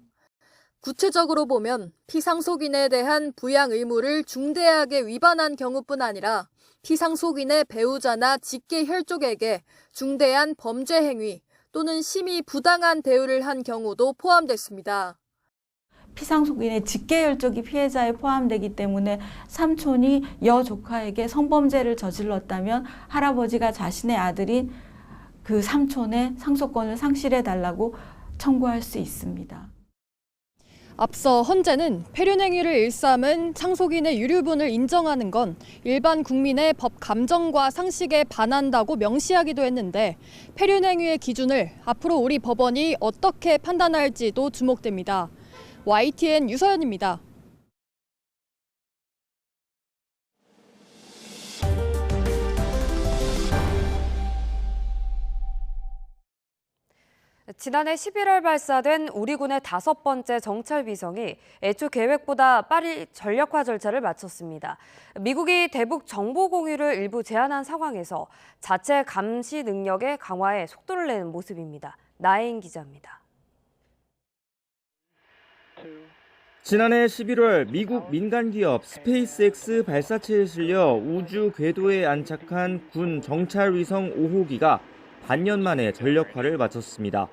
S17: 구체적으로 보면 피상속인에 대한 부양 의무를 중대하게 위반한 경우뿐 아니라 피상속인의 배우자나 직계 혈족에게 중대한 범죄 행위 또는 심히 부당한 대우를 한 경우도 포함됐습니다.
S19: 피상속인의 직계혈족이 피해자에 포함되기 때문에 삼촌이 여조카에게 성범죄를 저질렀다면 할아버지가 자신의 아들인 그 삼촌의 상속권을 상실해달라고 청구할 수 있습니다.
S17: 앞서 헌재는 폐륜 행위를 일삼은 상속인의 유류분을 인정하는 건 일반 국민의 법 감정과 상식에 반한다고 명시하기도 했는데 폐륜 행위의 기준을 앞으로 우리 법원이 어떻게 판단할지도 주목됩니다. YTN 유서연입니다.
S21: 지난해 11월 발사된 우리 군의 5번째 정찰 위성이 애초 계획보다 빠른 전력화 절차를 마쳤습니다. 미국이 대북 정보 공유를 일부 제한한 상황에서 자체 감시 능력의 강화에 속도를 내는 모습입니다. 나혜인 기자입니다.
S22: 지난해 11월 미국 민간 기업 스페이스X 발사체에 실려 우주 궤도에 안착한 군 정찰 위성 5호기가 반년 만에 전력화를 마쳤습니다.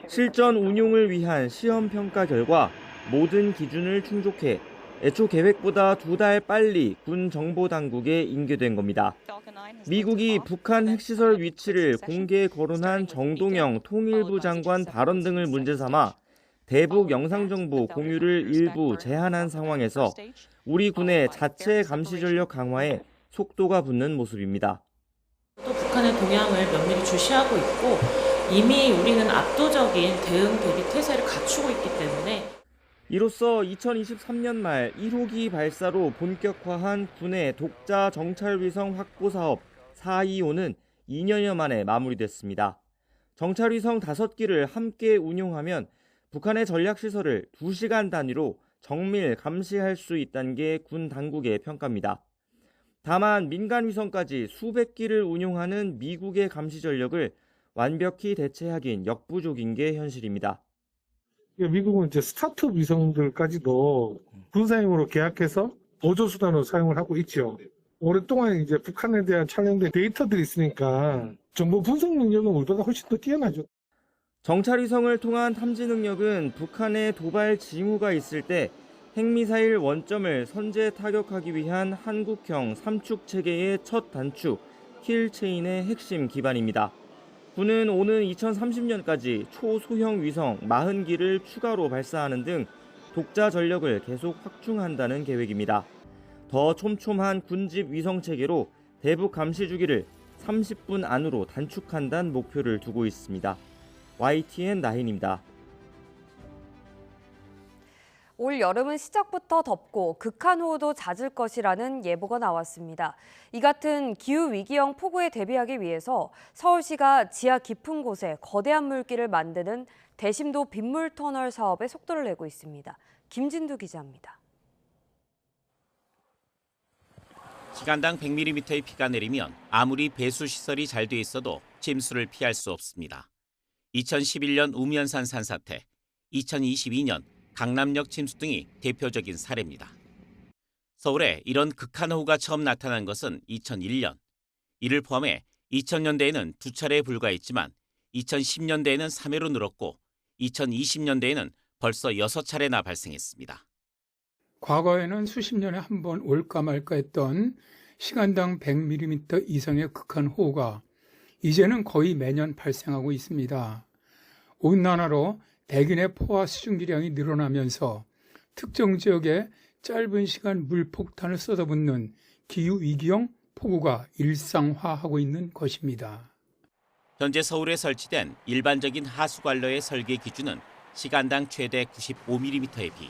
S22: 실전 운용을 위한 시험 평가 결과 모든 기준을 충족해 애초 계획보다 2달 빨리 군 정보 당국에 인계된 겁니다. 미국이 북한 핵시설 위치를 공개에 거론한 정동영 통일부 장관 발언 등을 문제 삼아 대북 영상정보 공유를 일부 제한한 상황에서 우리 군의 자체 감시 전력 강화에 속도가 붙는 모습입니다.
S3: 또 북한의 동향을 면밀히 주시하고 있고 이미 우리는 압도적인 대응 대비 태세를 갖추고 있기 때문에
S22: 이로써 2023년 말 1호기 발사로 본격화한 군의 독자 정찰위성 확보 사업 425는 2년여 만에 마무리됐습니다. 정찰위성 5기를 함께 운용하면 북한의 전략시설을 2시간 단위로 정밀 감시할 수 있다는 게 군 당국의 평가입니다. 다만 민간 위성까지 수백 기를 운용하는 미국의 감시 전력을 완벽히 대체하긴 역부족인 게 현실입니다.
S4: 미국은 이제 스타트업 위성들까지도 군사용으로 계약해서 보조수단으로 사용을 하고 있죠. 오랫동안 이제 북한에 대한 촬영된 데이터들이 있으니까 정보 분석 능력은 우리보다 훨씬 더 뛰어나죠.
S22: 정찰위성을 통한 탐지 능력은 북한의 도발 징후가 있을 때 핵미사일 원점을 선제 타격하기 위한 한국형 삼축 체계의 첫 단축, 킬체인의 핵심 기반입니다. 군은 오는 2030년까지 초소형 위성 40기를 추가로 발사하는 등 독자 전력을 계속 확충한다는 계획입니다. 더 촘촘한 군집 위성 체계로 대북 감시 주기를 30분 안으로 단축한다는 목표를 두고 있습니다. YTN 나인입니다.
S21: 올 여름은 시작부터 덥고 극한호우도 잦을 것이라는 예보가 나왔습니다. 이 같은 기후위기형 폭우에 대비하기 위해서 서울시가 지하 깊은 곳에 거대한 물길을 만드는 대심도 빗물터널 사업에 속도를 내고 있습니다. 김진두 기자입니다.
S5: 시간당 100mm의 비가 내리면 아무리 배수시설이 잘 돼 있어도 침수를 피할 수 없습니다. 2011년 우면산 산사태, 2022년 강남역 침수 등이 대표적인 사례입니다. 서울에 이런 극한호우가 처음 나타난 것은 2001년. 이를 포함해 2000년대에는 2차례에 불과했지만 2010년대에는 3회로 늘었고 2020년대에는 벌써 6차례나 발생했습니다.
S18: 과거에는 수십 년에 한 번 올까 말까 했던 시간당 100mm 이상의 극한호우가 이제는 거의 매년 발생하고 있습니다. 온난화로 백인의 포화 수증기량이 늘어나면서 특정 지역에 짧은 시간 물폭탄을 쏟아붓는 기후위기형 폭우가 일상화하고 있는 것입니다.
S5: 현재 서울에 설치된 일반적인 하수관로의 설계 기준은 시간당 최대 95mm의 비.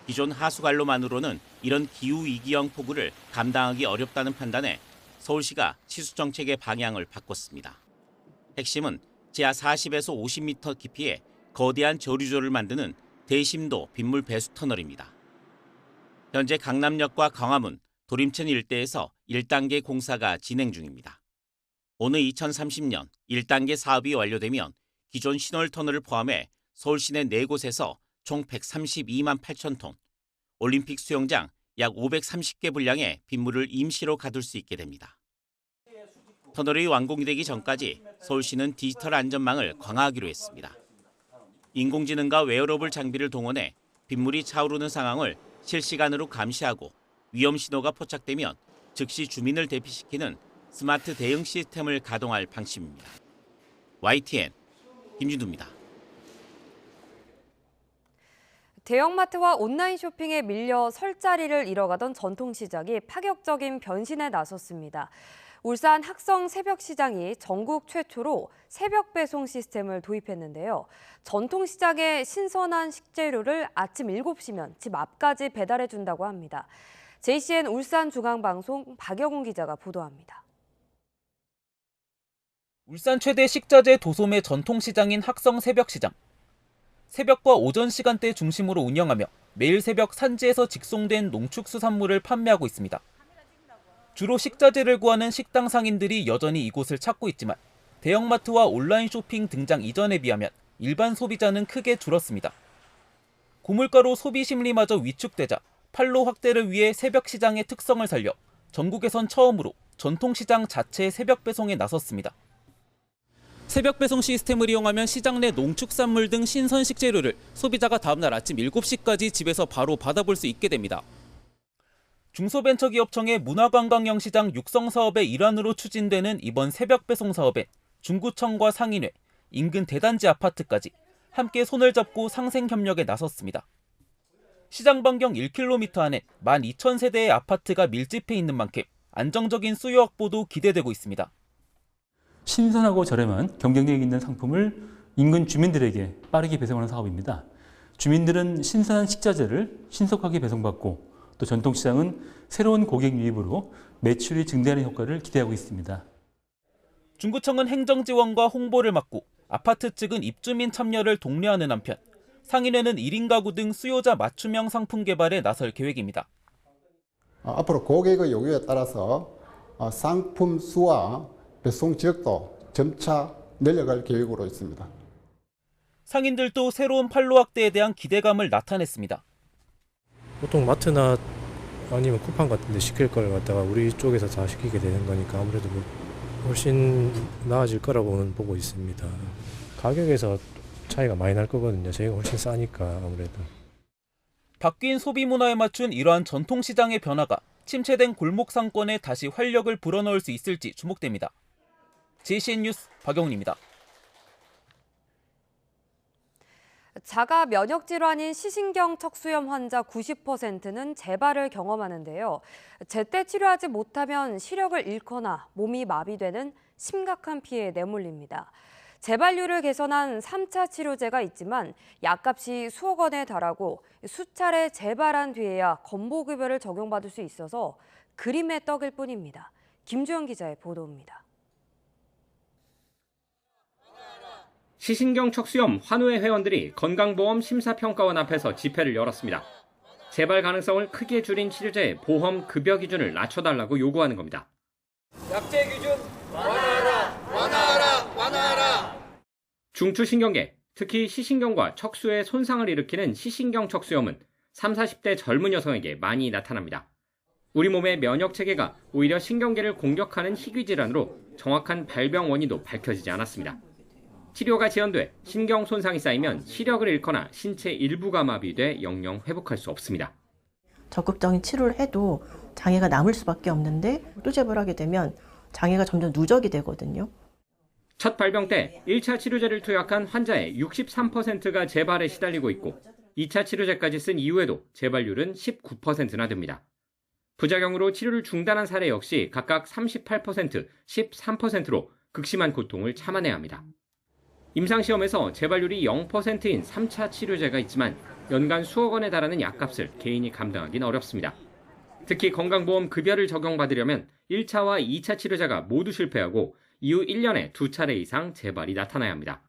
S5: 기존 하수관로만으로는 이런 기후위기형 폭우를 감당하기 어렵다는 판단에 서울시가 치수정책의 방향을 바꿨습니다. 핵심은 지하 40에서 50m 깊이에 거대한 저류조를 만드는 대심도 빗물 배수 터널입니다. 현재 강남역과 광화문, 도림천 일대에서 1단계 공사가 진행 중입니다. 오는 2030년 1단계 사업이 완료되면 기존 신월 터널을 포함해 서울 시내 4곳에서 총 132만 8천 톤, 올림픽 수영장 약 530개 분량의 빗물을 임시로 가둘 수 있게 됩니다. 터널이 완공이 되기 전까지 서울시는 디지털 안전망을 강화하기로 했습니다. 인공지능과 웨어러블 장비를 동원해 빗물이 차오르는 상황을 실시간으로 감시하고 위험 신호가 포착되면 즉시 주민을 대피시키는 스마트 대응 시스템을 가동할 방침입니다. YTN 김진두입니다.
S21: 대형마트와 온라인 쇼핑에 밀려 설 자리를 잃어가던 전통시장이 파격적인 변신에 나섰습니다. 울산 학성 새벽시장이 전국 최초로 새벽 배송 시스템을 도입했는데요. 전통시장의 신선한 식재료를 아침 7시면 집 앞까지 배달해준다고 합니다. JCN 울산중앙방송 박영훈 기자가 보도합니다.
S23: 울산 최대 식자재 도소매 전통시장인 학성 새벽시장. 새벽과 오전 시간대 중심으로 운영하며 매일 새벽 산지에서 직송된 농축수산물을 판매하고 있습니다. 주로 식자재를 구하는 식당 상인들이 여전히 이곳을 찾고 있지만 대형마트와 온라인 쇼핑 등장 이전에 비하면 일반 소비자는 크게 줄었습니다. 고물가로 소비 심리마저 위축되자 판로 확대를 위해 새벽 시장의 특성을 살려 전국에선 처음으로 전통시장 자체 새벽 배송에 나섰습니다. 새벽 배송 시스템을 이용하면 시장 내 농축산물 등 신선 식재료를 소비자가 다음날 아침 7시까지 집에서 바로 받아볼 수 있게 됩니다. 중소벤처기업청의 문화관광형 시장 육성 사업의 일환으로 추진되는 이번 새벽 배송 사업엔 중구청과 상인회, 인근 대단지 아파트까지 함께 손을 잡고 상생 협력에 나섰습니다. 시장 반경 1km 안에 12,000세대의 아파트가 밀집해 있는 만큼 안정적인 수요 확보도 기대되고 있습니다.
S6: 신선하고 저렴한 경쟁력 있는 상품을 인근 주민들에게 빠르게 배송하는 사업입니다. 주민들은 신선한 식자재를 신속하게 배송받고 또 전통시장은 새로운 고객 유입으로 매출이 증대하는 효과를 기대하고 있습니다.
S23: 중구청은 행정 지원과 홍보를 맡고 아파트 측은 입주민 참여를 독려하는 한편 상인회는 1인 가구 등 수요자 맞춤형 상품 개발에 나설 계획입니다.
S8: 앞으로 고객의 요구에 따라서 상품 수와 배송 지역도 점차 늘려갈 계획으로 있습니다.
S23: 상인들도 새로운 판로 확대에 대한 기대감을 나타냈습니다.
S20: 보통 마트나 아니면 쿠팡 같은 데 시킬 걸 갖다가 우리 쪽에서 다 시키게 되는 거니까 아무래도 훨씬 나아질 거라고는 보고 있습니다. 가격에서 차이가 많이 날 거거든요. 저희가 훨씬 싸니까 아무래도.
S23: 바뀐 소비 문화에 맞춘 이러한 전통시장의 변화가 침체된 골목 상권에 다시 활력을 불어넣을 수 있을지 주목됩니다. JCN 뉴스 박영훈입니다.
S21: 자가 면역 질환인 시신경 척수염 환자 90%는 재발을 경험하는데요. 제때 치료하지 못하면 시력을 잃거나 몸이 마비되는 심각한 피해에 내몰립니다. 재발률을 개선한 3차 치료제가 있지만 약값이 수억 원에 달하고 수차례 재발한 뒤에야 건보급여를 적용받을 수 있어서 그림의 떡일 뿐입니다. 김주영 기자의 보도입니다.
S24: 시신경 척수염 환우회 회원들이 건강보험 심사평가원 앞에서 집회를 열었습니다. 재발 가능성을 크게 줄인 치료제의 보험 급여 기준을 낮춰달라고 요구하는 겁니다.
S25: 약제 기준 완화하라, 완화하라, 완화하라.
S24: 중추신경계, 특히 시신경과 척수에 손상을 일으키는 시신경 척수염은 30, 40대 젊은 여성에게 많이 나타납니다. 우리 몸의 면역체계가 오히려 신경계를 공격하는 희귀질환으로 정확한 발병 원인도 밝혀지지 않았습니다. 치료가 지연돼 신경 손상이 쌓이면 시력을 잃거나 신체 일부가 마비돼 영영 회복할 수 없습니다.
S26: 적극적인 치료를 해도 장애가 남을 수밖에 없는데 또 재발하게 되면 장애가 점점 누적이 되거든요.
S24: 첫 발병 때 1차 치료제를 투약한 환자의 63%가 재발에 시달리고 있고 2차 치료제까지 쓴 이후에도 재발률은 19%나 됩니다. 부작용으로 치료를 중단한 사례 역시 각각 38%, 13%로 극심한 고통을 참아내야 합니다. 임상시험에서 재발률이 0%인 3차 치료제가 있지만 연간 수억 원에 달하는 약값을 개인이 감당하긴 어렵습니다. 특히 건강보험 급여를 적용받으려면 1차와 2차 치료제가 모두 실패하고 이후 1년에 2차례 이상 재발이 나타나야 합니다.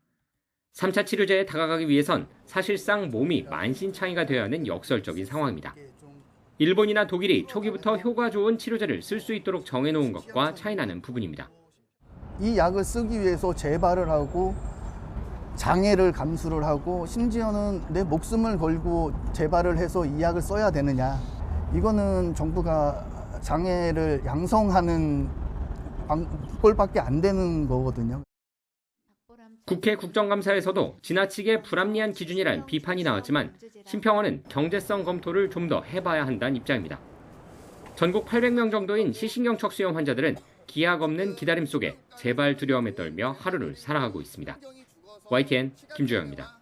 S24: 3차 치료제에 다가가기 위해선 사실상 몸이 만신창이가 되어야 하는 역설적인 상황입니다. 일본이나 독일이 초기부터 효과 좋은 치료제를 쓸 수 있도록 정해놓은 것과 차이나는 부분입니다.
S27: 이 약을 쓰기 위해서 재발을 하고 장애를 감수를 하고 심지어는 내 목숨을 걸고 재발을 해서 이 약을 써야 되느냐. 이거는 정부가 장애를 양성하는 꼴밖에 안 되는 거거든요.
S24: 국회 국정감사에서도 지나치게 불합리한 기준이란 비판이 나왔지만 심평원은 경제성 검토를 좀 더 해봐야 한다는 입장입니다. 전국 800명 정도인 시신경 척수염 환자들은 기약 없는 기다림 속에 재발 두려움에 떨며 하루를 살아가고 있습니다. YTN 김주영입니다.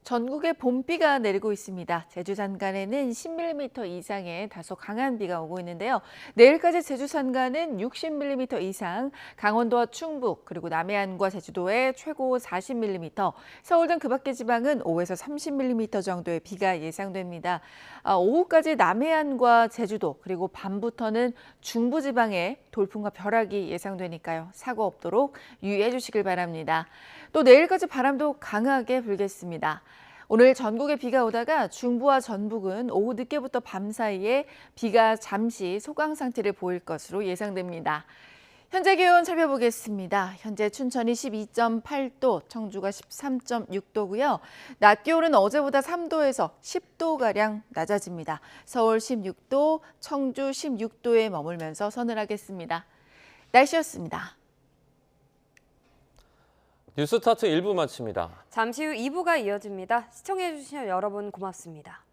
S28: 전국에 봄비가 내리고 있습니다. 제주 산간에는 10mm 이상의 다소 강한 비가 오고 있는데요. 내일까지 제주 산간은 60mm 이상, 강원도와 충북 그리고 남해안과 제주도에 최고 40mm, 서울 등 그 밖의 지방은 5에서 30mm 정도의 비가 예상됩니다. 오후까지 남해안과 제주도 그리고 밤부터는 중부지방에 돌풍과 벼락이 예상되니까요. 사고 없도록 유의해 주시길 바랍니다. 또 내일까지 바람도 강하게 불겠습니다. 오늘 전국에 비가 오다가 중부와 전북은 오후 늦게부터 밤 사이에 비가 잠시 소강 상태를 보일 것으로 예상됩니다. 현재 기온 살펴보겠습니다. 현재 춘천이 12.8도, 청주가 13.6도고요. 낮 기온은 어제보다 3도에서 10도가량 낮아집니다. 서울 16도, 청주 16도에 머물면서 서늘하겠습니다. 날씨였습니다.
S1: 뉴스타트 1부 마칩니다.
S21: 잠시 후 2부가 이어집니다. 시청해주신 여러분 고맙습니다.